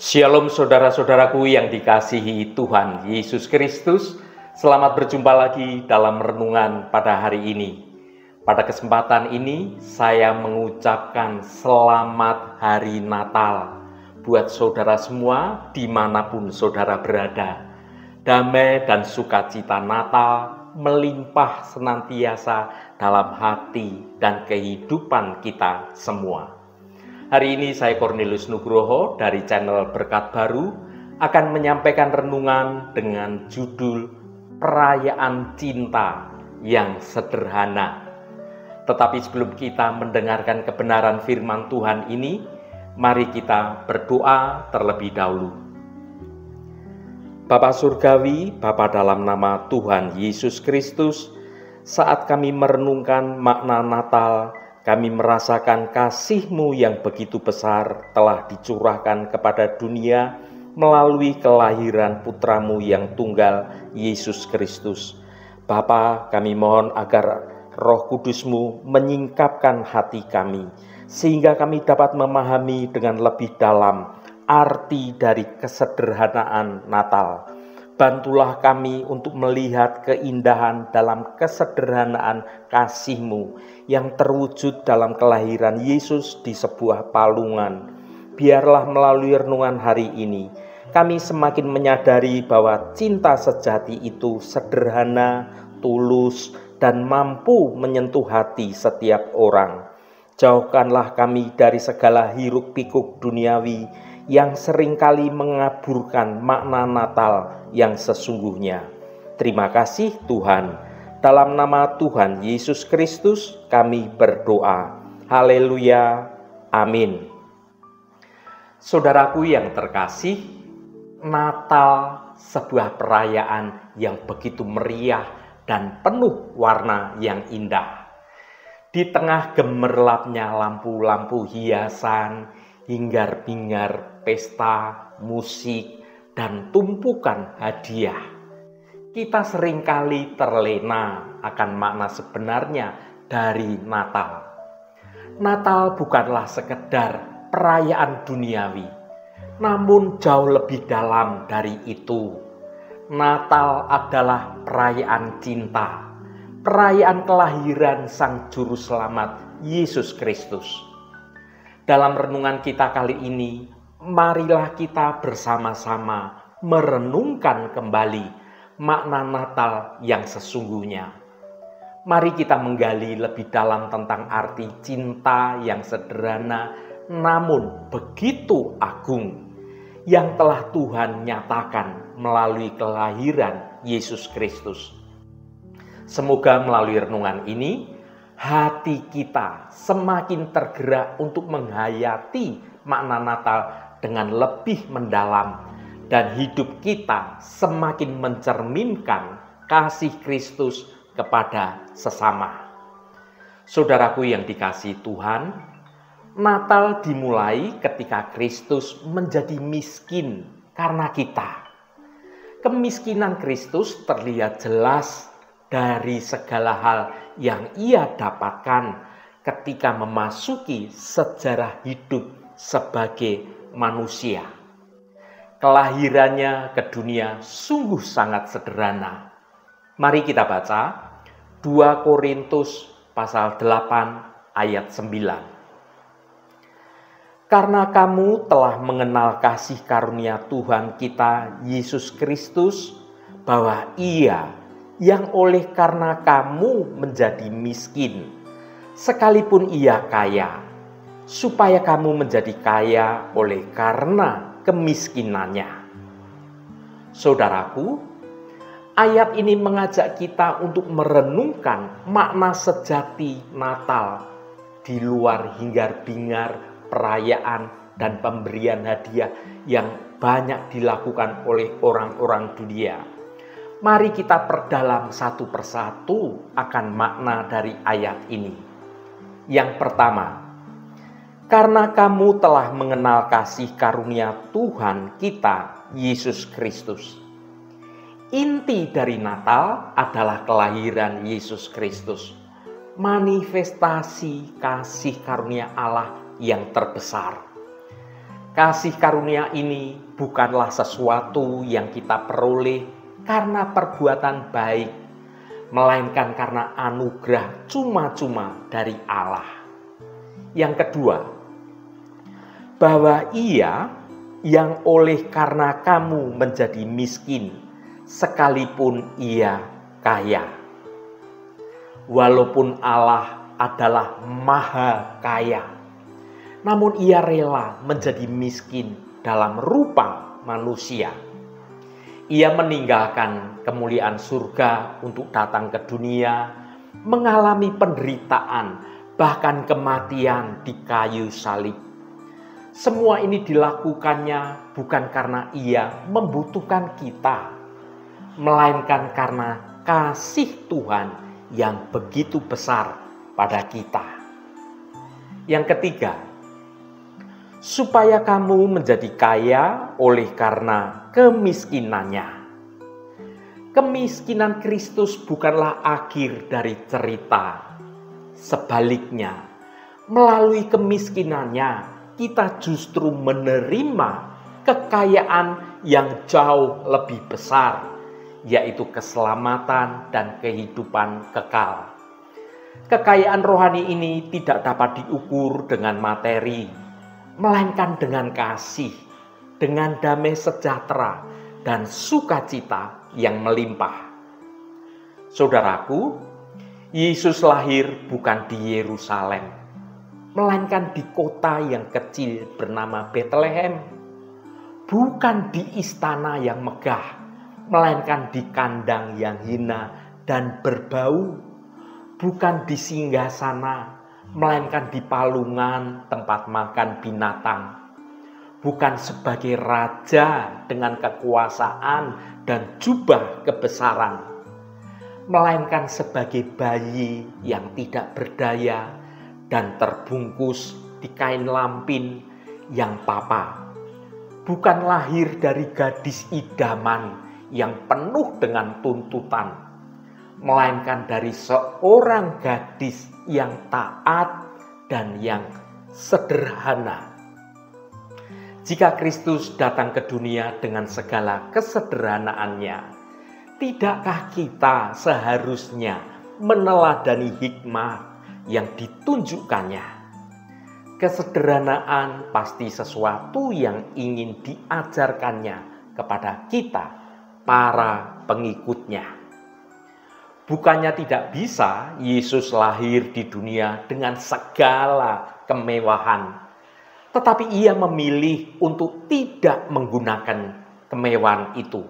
Shalom saudara-saudaraku yang dikasihi Tuhan Yesus Kristus. Selamat berjumpa lagi dalam renungan pada hari ini. Pada kesempatan ini saya mengucapkan selamat hari Natal buat saudara semua dimanapun saudara berada. Damai dan sukacita Natal melimpah senantiasa dalam hati dan kehidupan kita semua. Hari ini saya Cornelius Nugroho dari channel Berkat Baru akan menyampaikan renungan dengan judul Perayaan Cinta yang Sederhana. Tetapi sebelum kita mendengarkan kebenaran firman Tuhan ini, mari kita berdoa terlebih dahulu. Bapa Surgawi, Bapa dalam nama Tuhan Yesus Kristus, saat kami merenungkan makna Natal, kami merasakan kasih-Mu yang begitu besar telah dicurahkan kepada dunia melalui kelahiran Putra-Mu yang tunggal, Yesus Kristus. Bapa, kami mohon agar Roh Kudus-Mu menyingkapkan hati kami, sehingga kami dapat memahami dengan lebih dalam arti dari kesederhanaan Natal. Bantulah kami untuk melihat keindahan dalam kesederhanaan kasih-Mu yang terwujud dalam kelahiran Yesus di sebuah palungan. Biarlah melalui renungan hari ini, kami semakin menyadari bahwa cinta sejati itu sederhana, tulus, dan mampu menyentuh hati setiap orang. Jauhkanlah kami dari segala hiruk-pikuk duniawi yang seringkali mengaburkan makna Natal yang sesungguhnya. Terima kasih Tuhan. Dalam nama Tuhan Yesus Kristus kami berdoa. Haleluya. Amin. Saudaraku yang terkasih, Natal sebuah perayaan yang begitu meriah dan penuh warna yang indah. Di tengah gemerlapnya lampu-lampu hiasan, hingar-bingar pesta, musik, dan tumpukan hadiah, kita seringkali terlena akan makna sebenarnya dari Natal. Natal bukanlah sekedar perayaan duniawi, namun jauh lebih dalam dari itu. Natal adalah perayaan cinta, perayaan kelahiran Sang Juru Selamat Yesus Kristus. Dalam renungan kita kali ini, marilah kita bersama-sama merenungkan kembali makna Natal yang sesungguhnya. Mari kita menggali lebih dalam tentang arti cinta yang sederhana namun begitu agung yang telah Tuhan nyatakan melalui kelahiran Yesus Kristus. Semoga melalui renungan ini hati kita semakin tergerak untuk menghayati makna Natal dengan lebih mendalam dan hidup kita semakin mencerminkan kasih Kristus kepada sesama. Saudaraku yang dikasihi Tuhan, Natal dimulai ketika Kristus menjadi miskin karena kita. Kemiskinan Kristus terlihat jelas dari segala hal yang Ia dapatkan ketika memasuki sejarah hidup sebagai manusia. Kelahirannya ke dunia sungguh sangat sederhana. Mari kita baca 2 Korintus pasal 8 ayat 9. Karena kamu telah mengenal kasih karunia Tuhan kita Yesus Kristus, bahwa Ia yang oleh karena kamu menjadi miskin, sekalipun Ia kaya, supaya kamu menjadi kaya oleh karena kemiskinannya. Saudaraku, ayat ini mengajak kita untuk merenungkan makna sejati Natal di luar hingar-bingar perayaan dan pemberian hadiah yang banyak dilakukan oleh orang-orang dunia. Mari kita perdalam satu persatu akan makna dari ayat ini. Yang pertama, karena kamu telah mengenal kasih karunia Tuhan kita, Yesus Kristus. Inti dari Natal adalah kelahiran Yesus Kristus, manifestasi kasih karunia Allah yang terbesar. Kasih karunia ini bukanlah sesuatu yang kita peroleh karena perbuatan baik, melainkan karena anugerah cuma-cuma dari Allah. Yang kedua, bahwa Ia yang oleh karena kamu menjadi miskin, sekalipun Ia kaya. Walaupun Allah adalah maha kaya, namun Ia rela menjadi miskin dalam rupa manusia. Ia meninggalkan kemuliaan surga untuk datang ke dunia, mengalami penderitaan, bahkan kematian di kayu salib. Semua ini dilakukannya bukan karena Ia membutuhkan kita, melainkan karena kasih Tuhan yang begitu besar pada kita. Yang ketiga, supaya kamu menjadi kaya oleh karena kemiskinannya. Kemiskinan Kristus bukanlah akhir dari cerita. Sebaliknya, melalui kemiskinannya kita justru menerima kekayaan yang jauh lebih besar, yaitu keselamatan dan kehidupan kekal. Kekayaan rohani ini tidak dapat diukur dengan materi, melainkan dengan kasih, dengan damai sejahtera dan sukacita yang melimpah. Saudaraku, Yesus lahir bukan di Yerusalem, melainkan di kota yang kecil bernama Betlehem. Bukan di istana yang megah, melainkan di kandang yang hina dan berbau. Bukan di singgasana, melainkan di palungan tempat makan binatang. Bukan sebagai raja dengan kekuasaan dan jubah kebesaran, melainkan sebagai bayi yang tidak berdaya dan terbungkus di kain lampin yang papa. Bukan lahir dari gadis idaman yang penuh dengan tuntutan, melainkan dari seorang gadis yang taat dan yang sederhana. Jika Kristus datang ke dunia dengan segala kesederhanaannya, tidakkah kita seharusnya meneladani hikmah yang ditunjukkannya? Kesederhanaan pasti sesuatu yang ingin diajarkannya kepada kita, para pengikutnya. Bukannya tidak bisa Yesus lahir di dunia dengan segala kemewahan, tetapi Ia memilih untuk tidak menggunakan kemewahan itu.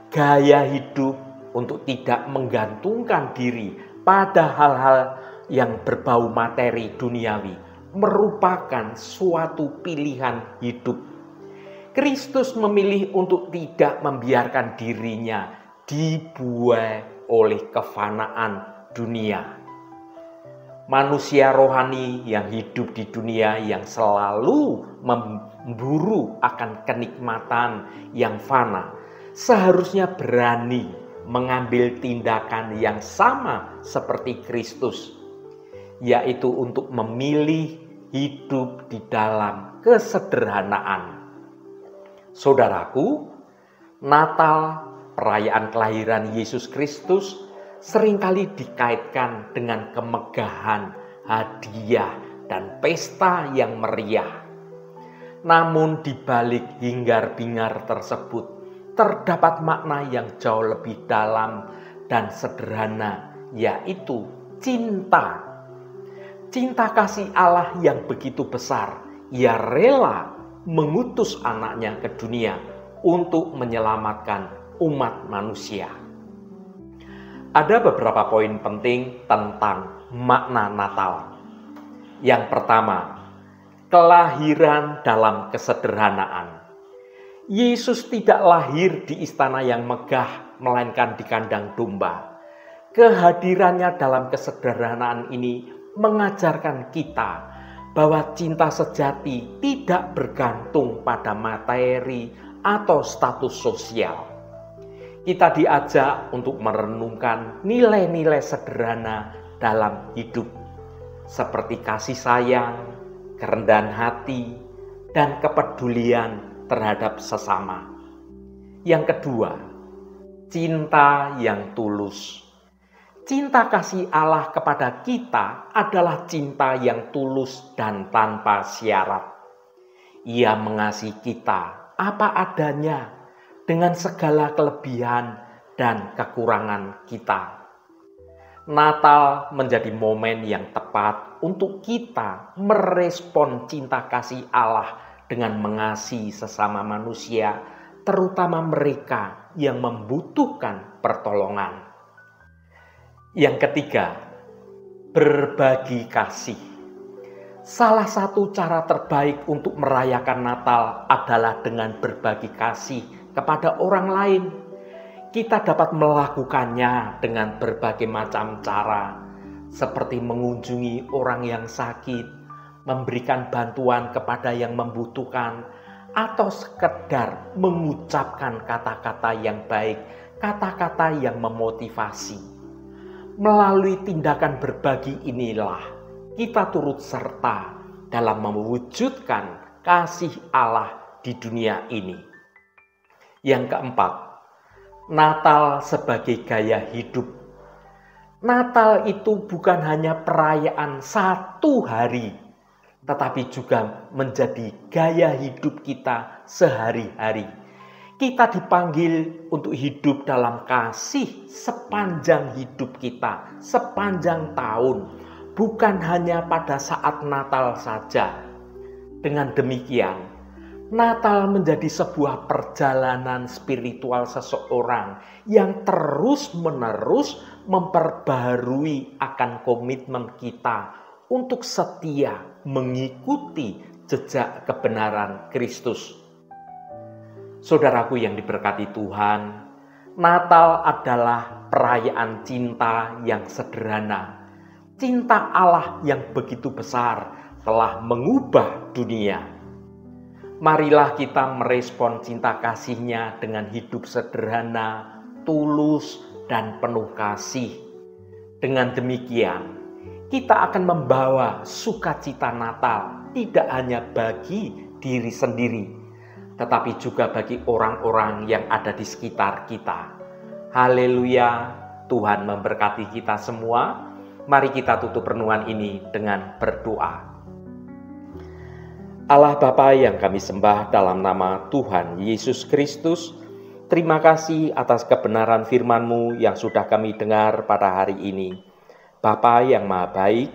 Gaya hidup untuk tidak menggantungkan diri pada hal-hal yang berbau materi duniawi merupakan suatu pilihan hidup. Kristus memilih untuk tidak membiarkan dirinya dibuai oleh kefanaan dunia. Manusia rohani yang hidup di dunia yang selalu memburu akan kenikmatan yang fana seharusnya berani mengambil tindakan yang sama seperti Kristus, yaitu untuk memilih hidup di dalam kesederhanaan. Saudaraku, Natal, perayaan kelahiran Yesus Kristus, seringkali dikaitkan dengan kemegahan, hadiah, dan pesta yang meriah. Namun di balik hingar-bingar tersebut, terdapat makna yang jauh lebih dalam dan sederhana, yaitu cinta. Cinta kasih Allah yang begitu besar, Ia rela mengutus anaknya ke dunia untuk menyelamatkan umat manusia. Ada beberapa poin penting tentang makna Natal. Yang pertama, kelahiran dalam kesederhanaan. Yesus tidak lahir di istana yang megah, melainkan di kandang domba. Kehadirannya dalam kesederhanaan ini mengajarkan kita bahwa cinta sejati tidak bergantung pada materi atau status sosial. Kita diajak untuk merenungkan nilai-nilai sederhana dalam hidup, seperti kasih sayang, kerendahan hati, dan kepedulian terhadap sesama. Yang kedua, cinta yang tulus. Cinta kasih Allah kepada kita adalah cinta yang tulus dan tanpa syarat. Ia mengasihi kita apa adanya dengan segala kelebihan dan kekurangan kita. Natal menjadi momen yang tepat untuk kita merespon cinta kasih Allah dengan mengasihi sesama manusia, terutama mereka yang membutuhkan pertolongan. Yang ketiga, berbagi kasih. Salah satu cara terbaik untuk merayakan Natal adalah dengan berbagi kasih kepada orang lain. Kita dapat melakukannya dengan berbagai macam cara, seperti mengunjungi orang yang sakit, memberikan bantuan kepada yang membutuhkan, atau sekedar mengucapkan kata-kata yang baik, kata-kata yang memotivasi. Melalui tindakan berbagi inilah kita turut serta dalam mewujudkan kasih Allah di dunia ini. Yang keempat, Natal sebagai gaya hidup. Natal itu bukan hanya perayaan satu hari, tetapi juga menjadi gaya hidup kita sehari-hari. Kita dipanggil untuk hidup dalam kasih sepanjang hidup kita, sepanjang tahun, bukan hanya pada saat Natal saja. Dengan demikian, Natal menjadi sebuah perjalanan spiritual seseorang yang terus-menerus memperbaharui akan komitmen kita untuk setia mengikuti jejak kebenaran Kristus. Saudaraku yang diberkati Tuhan, Natal adalah perayaan cinta yang sederhana. Cinta Allah yang begitu besar telah mengubah dunia. Marilah kita merespon cinta kasih-Nya dengan hidup sederhana, tulus, dan penuh kasih. Dengan demikian, kita akan membawa sukacita Natal tidak hanya bagi diri sendiri, tetapi juga bagi orang-orang yang ada di sekitar kita. Haleluya, Tuhan memberkati kita semua. Mari kita tutup renungan ini dengan berdoa. Allah Bapa yang kami sembah dalam nama Tuhan Yesus Kristus, terima kasih atas kebenaran firman-Mu yang sudah kami dengar pada hari ini. Bapa yang Maha Baik,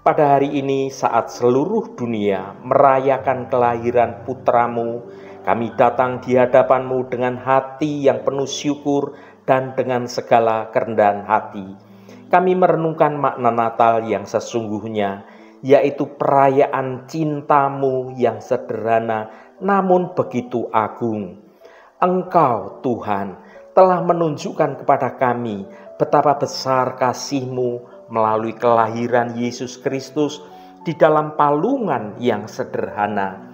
pada hari ini saat seluruh dunia merayakan kelahiran putra-Mu, kami datang di hadapan-Mu dengan hati yang penuh syukur dan dengan segala kerendahan hati. Kami merenungkan makna Natal yang sesungguhnya, yaitu perayaan cinta-Mu yang sederhana namun begitu agung. Engkau, Tuhan, telah menunjukkan kepada kami betapa besar kasih-Mu melalui kelahiran Yesus Kristus di dalam palungan yang sederhana.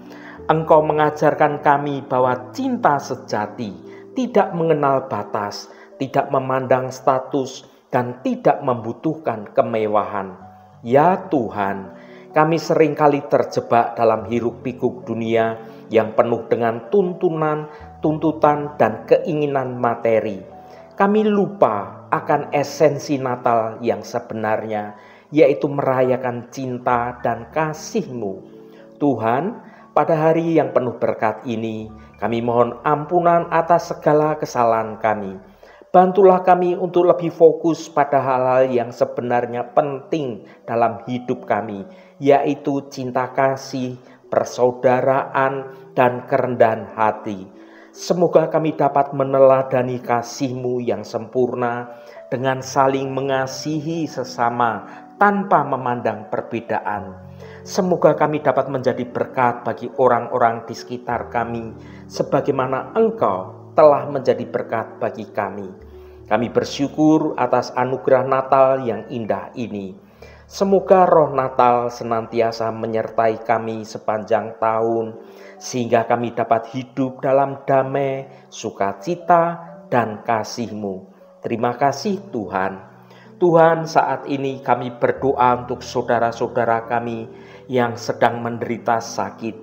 Engkau mengajarkan kami bahwa cinta sejati tidak mengenal batas, tidak memandang status, dan tidak membutuhkan kemewahan. Ya Tuhan, kami seringkali terjebak dalam hiruk-pikuk dunia yang penuh dengan tuntutan, dan keinginan materi. Kami lupa akan esensi Natal yang sebenarnya, yaitu merayakan cinta dan kasih-Mu. Tuhan, pada hari yang penuh berkat ini, kami mohon ampunan atas segala kesalahan kami. Bantulah kami untuk lebih fokus pada hal-hal yang sebenarnya penting dalam hidup kami, yaitu cinta kasih, persaudaraan, dan kerendahan hati. Semoga kami dapat meneladani kasih-Mu yang sempurna dengan saling mengasihi sesama tanpa memandang perbedaan. Semoga kami dapat menjadi berkat bagi orang-orang di sekitar kami, sebagaimana Engkau telah menjadi berkat bagi kami. Kami bersyukur atas anugerah Natal yang indah ini. Semoga roh Natal senantiasa menyertai kami sepanjang tahun, sehingga kami dapat hidup dalam damai, sukacita, dan kasih-Mu. Terima kasih Tuhan. Tuhan, saat ini kami berdoa untuk saudara-saudara kami yang sedang menderita sakit.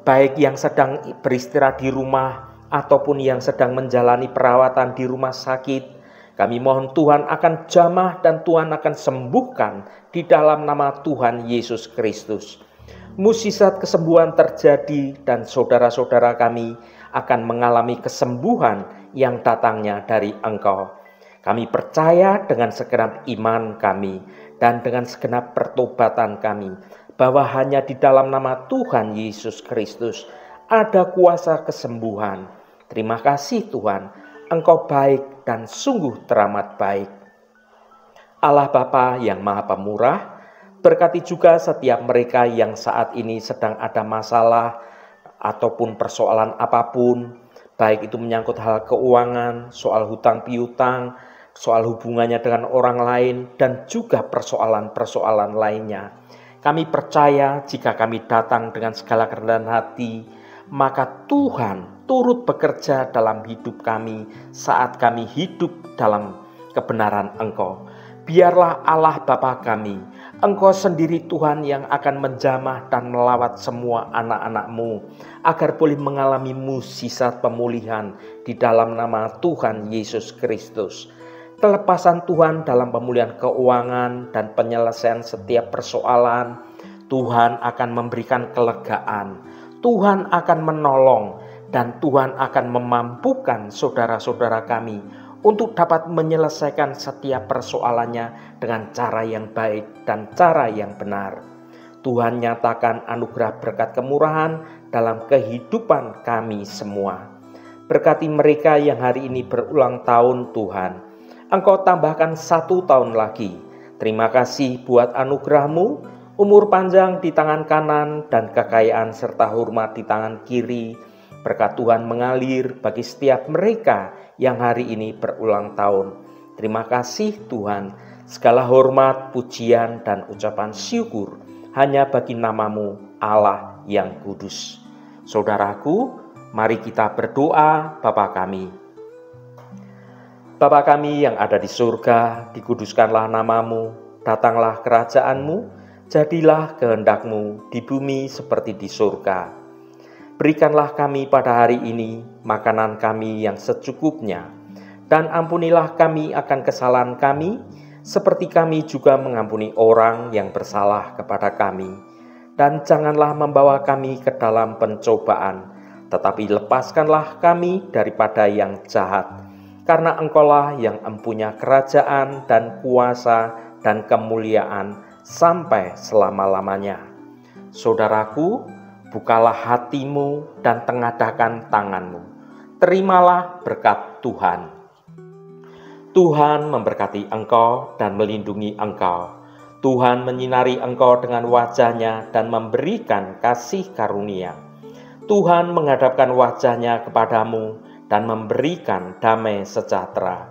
baik yang sedang beristirahat di rumah ataupun yang sedang menjalani perawatan di rumah sakit. Kami mohon Tuhan akan jamah dan Tuhan akan sembuhkan di dalam nama Tuhan Yesus Kristus. Mukjizat kesembuhan terjadi dan saudara-saudara kami akan mengalami kesembuhan yang datangnya dari Engkau. Kami percaya dengan segenap iman kami dan dengan segenap pertobatan kami bahwa hanya di dalam nama Tuhan Yesus Kristus ada kuasa kesembuhan. Terima kasih Tuhan, Engkau baik dan sungguh teramat baik. Allah Bapa yang Maha Pemurah, berkati juga setiap mereka yang saat ini sedang ada masalah ataupun persoalan apapun, baik itu menyangkut hal keuangan, soal hutang piutang, soal hubungannya dengan orang lain, dan juga persoalan-persoalan lainnya. Kami percaya jika kami datang dengan segala kerendahan hati, maka Tuhan turut bekerja dalam hidup kami saat kami hidup dalam kebenaran Engkau. Biarlah Allah Bapa kami, Engkau sendiri Tuhan yang akan menjamah dan melawat semua anak-anak-Mu agar boleh mengalami mukjizat pemulihan di dalam nama Tuhan Yesus Kristus. Kelepasan Tuhan dalam pemulihan keuangan dan penyelesaian setiap persoalan. Tuhan akan memberikan kelegaan, Tuhan akan menolong, dan Tuhan akan memampukan saudara-saudara kami untuk dapat menyelesaikan setiap persoalannya dengan cara yang baik dan cara yang benar. Tuhan nyatakan anugerah berkat kemurahan dalam kehidupan kami semua. Berkati mereka yang hari ini berulang tahun Tuhan. Engkau tambahkan 1 tahun lagi. Terima kasih buat anugerah-Mu, umur panjang di tangan kanan dan kekayaan serta hormat di tangan kiri. Berkat Tuhan mengalir bagi setiap mereka yang hari ini berulang tahun. Terima kasih Tuhan. Segala hormat, pujian, dan ucapan syukur hanya bagi nama-Mu Allah yang kudus. Saudaraku, mari kita berdoa. Bapa kami. Bapa kami yang ada di surga, dikuduskanlah nama-Mu, datanglah kerajaan-Mu, jadilah kehendak-Mu di bumi seperti di surga. Berikanlah kami pada hari ini makanan kami yang secukupnya, dan ampunilah kami akan kesalahan kami, seperti kami juga mengampuni orang yang bersalah kepada kami. Dan janganlah membawa kami ke dalam pencobaan, tetapi lepaskanlah kami daripada yang jahat. Karena Engkaulah yang empunya kerajaan dan kuasa dan kemuliaan sampai selama-lamanya. Saudaraku, bukalah hatimu dan tengadahkan tanganmu. Terimalah berkat Tuhan. Tuhan memberkati engkau dan melindungi engkau. Tuhan menyinari engkau dengan wajah-Nya dan memberikan kasih karunia. Tuhan menghadapkan wajah-Nya kepadamu dan memberikan damai sejahtera.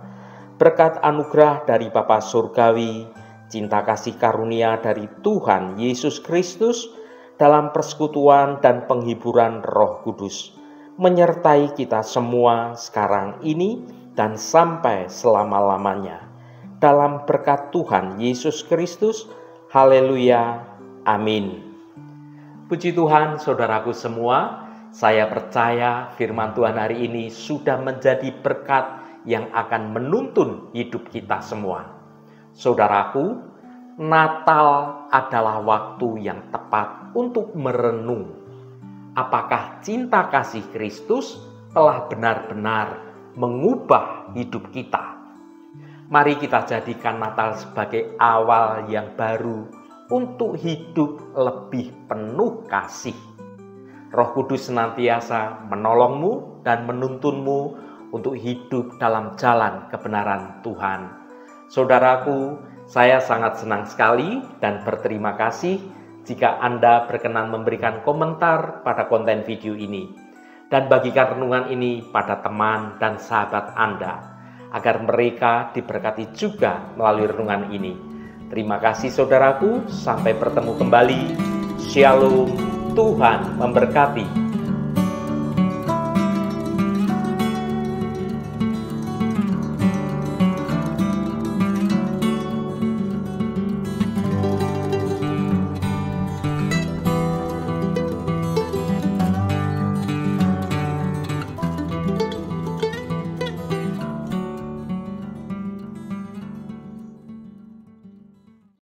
Berkat anugerah dari Bapa Surgawi, cinta kasih karunia dari Tuhan Yesus Kristus, dalam persekutuan dan penghiburan Roh Kudus, menyertai kita semua sekarang ini dan sampai selama-lamanya. Dalam berkat Tuhan Yesus Kristus, haleluya, amin. Puji Tuhan, saudaraku semua. Saya percaya firman Tuhan hari ini sudah menjadi berkat yang akan menuntun hidup kita semua. Saudaraku, Natal adalah waktu yang tepat untuk merenung. Apakah cinta kasih Kristus telah benar-benar mengubah hidup kita? Mari kita jadikan Natal sebagai awal yang baru untuk hidup lebih penuh kasih. Roh Kudus senantiasa menolongmu dan menuntunmu untuk hidup dalam jalan kebenaran Tuhan. Saudaraku, saya sangat senang sekali dan berterima kasih jika Anda berkenan memberikan komentar pada konten video ini dan bagikan renungan ini pada teman dan sahabat Anda agar mereka diberkati juga melalui renungan ini. Terima kasih saudaraku, sampai bertemu kembali. Shalom. Tuhan memberkati.